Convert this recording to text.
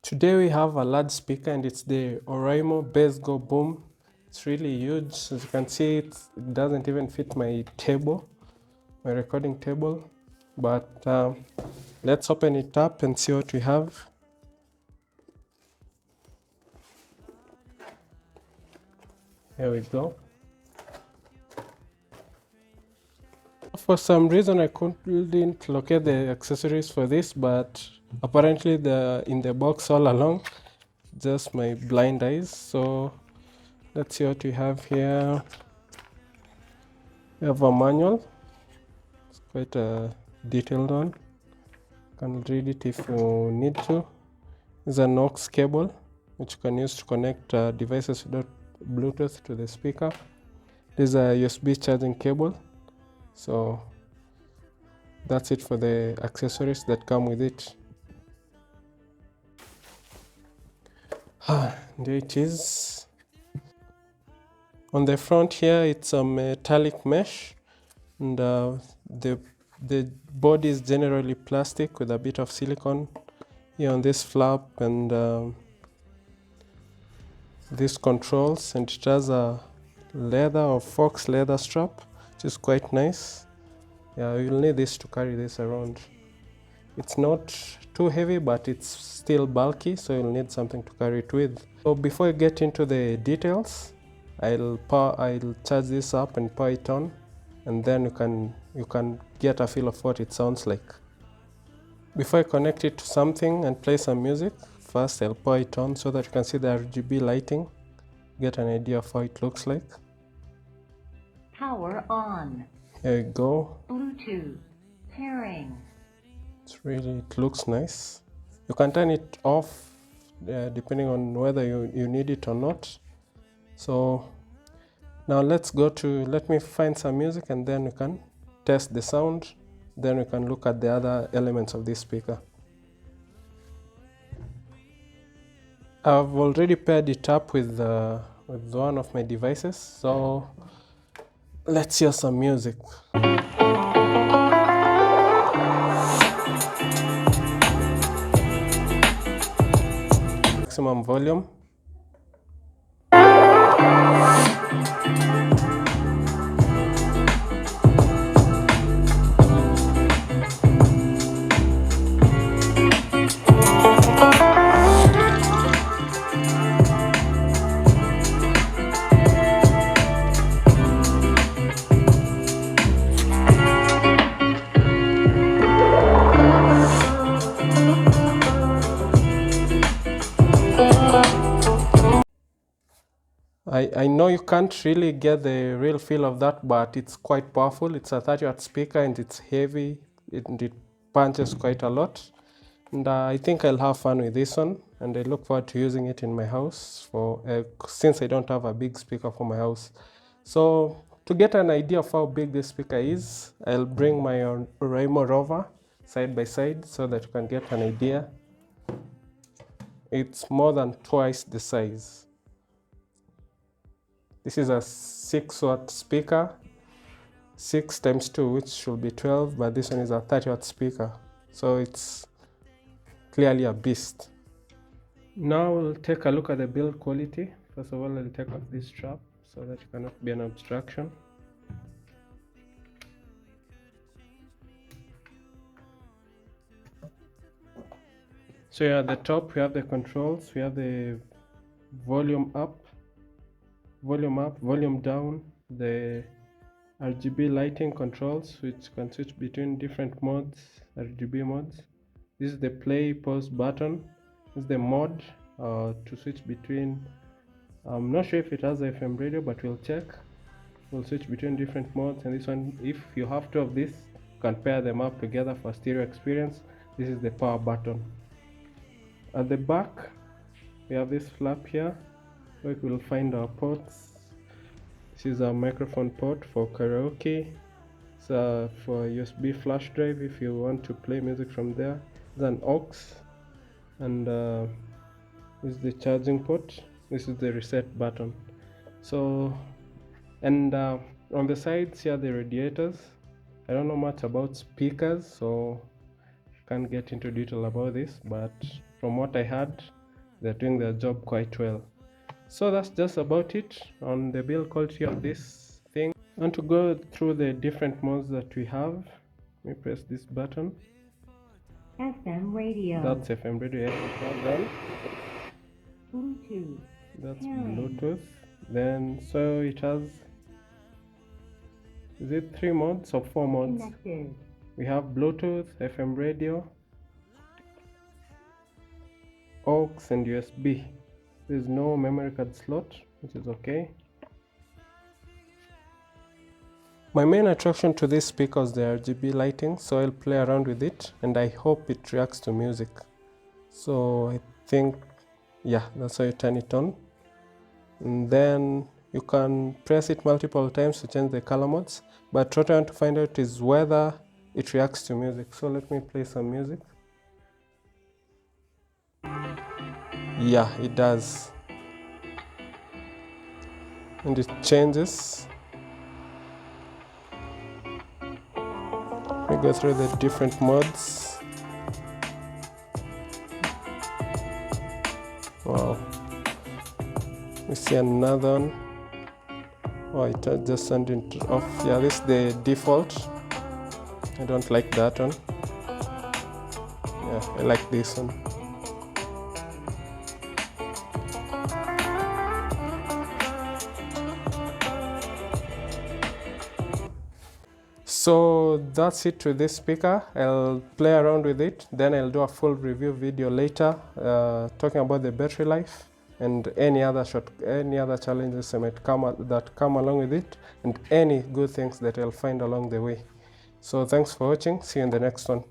Today we have a large speaker and it's the Oraimo Bass Go Boom. It's really huge. As you can see, it doesn't even fit my table, my recording table. But let's open it up and see what we have. Here we go. For some reason I couldn't locate the accessories for this, but apparently they're in the box all along. Just my blind eyes. So let's see what we have here. We have a manual. It's quite a detailed one. You can read it if you need to. There's an aux cable which you can use to connect devices without Bluetooth to the speaker. There's a USB charging cable. So that's it for the accessories that come with it. There it is. On the front here, it's a metallic mesh, and the body is generally plastic with a bit of silicone here on this flap and these controls, and it has a leather or fox leather strap, which is quite nice. Yeah, you'll need this to carry this around. It's not too heavy, but it's still bulky, so you'll need something to carry it with. So before I get into the details, I'll charge this up and power it on, and then you can get a feel of what it sounds like. Before I connect it to something and play some music, first I'll power it on so that you can see the RGB lighting, get an idea of how it looks like. Power on. There we go. Bluetooth pairing. It looks nice. You can turn it off depending on whether you need it or not. So now let me find some music and then we can test the sound. Then we can look at the other elements of this speaker. I've already paired it up with one of my devices. So let's hear some music. Maximum volume. I know you can't really get the real feel of that, but it's quite powerful. It's a 30-watt speaker and it's heavy. It punches quite a lot. And I think I'll have fun with this one, and I look forward to using it in my house since I don't have a big speaker for my house. So to get an idea of how big this speaker is, I'll bring my Oraimo Rover side by side so that you can get an idea. It's more than twice the size. This is a 6-watt speaker, 6 times 2, which should be 12, but this one is a 30-watt speaker. So it's clearly a beast. Now we'll take a look at the build quality. First of all, I'll take off this strap so that it cannot be an obstruction. So here at the top, we have the controls. We have the volume up, volume down, the RGB lighting controls, which can switch between different modes, RGB modes. This is the play pause button. This is the mode to switch between. I'm not sure if it has FM radio, but we'll check. We'll switch between different modes, and this one, if you have two of this, you can pair them up together for stereo experience. This is the power button. At the back, we have this flap here where we will find our ports. This is our microphone port for karaoke. It's for a USB flash drive if you want to play music from there. There's an aux, and this is the charging port. This is the reset button. So, and on the sides here are the radiators. I don't know much about speakers, so can't get into detail about this, but from what I heard, they're doing their job quite well. So that's just about it on the build quality of this thing. And to go through the different modes that we have, let me press this button. FM radio. That's FM radio. Then Bluetooth. that's Pairing. Bluetooth. Then so it has, is it 3 modes or 4 modes? Connected. We have Bluetooth, FM radio, aux and USB. There's no memory card slot, which is okay. My main attraction to this speaker is the RGB lighting, so I'll play around with it and I hope it reacts to music. So I think, yeah, that's how you turn it on. And then you can press it multiple times to change the color modes, but what I want to find out is whether it reacts to music. So let me play some music. Yeah, it does. And it changes. We go through the different modes. Wow. We see another one. Oh, it just turned it off. Yeah, this is the default. I don't like that one. Yeah, I like this one. So that's it with this speaker. I'll play around with it, then I'll do a full review video later, talking about the battery life and any other challenges that come along with it, and any good things that I'll find along the way. So thanks for watching. See you in the next one.